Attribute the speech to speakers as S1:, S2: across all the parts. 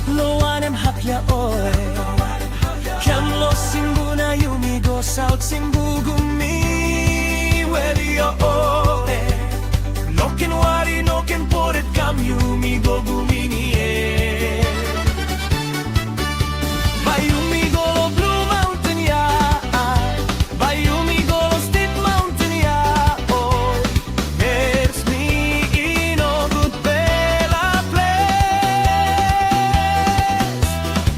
S1: Loanem hakya oy Kamlo Simbu na Yumi go South Simbu gumi Where yo oy Noken wari noken poret kam Yumi go gumi ni Bayumi go Blue Mountain ya Bayumi go State Mountain ya Oh There's me in a good bella place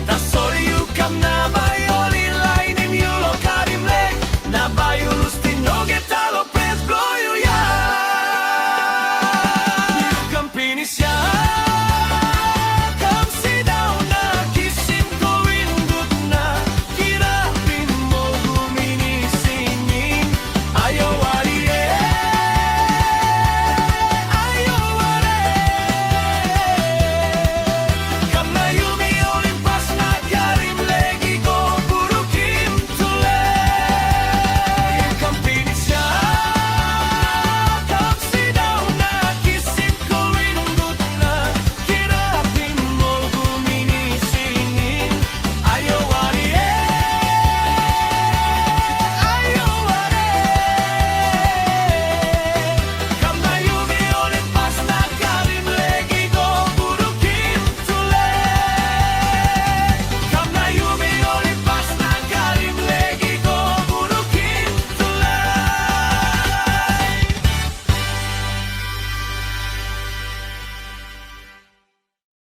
S1: Da sorry you come na Bayoli line in you lo karim lake Na Bayulus no getalo press blow you ya You come finish ya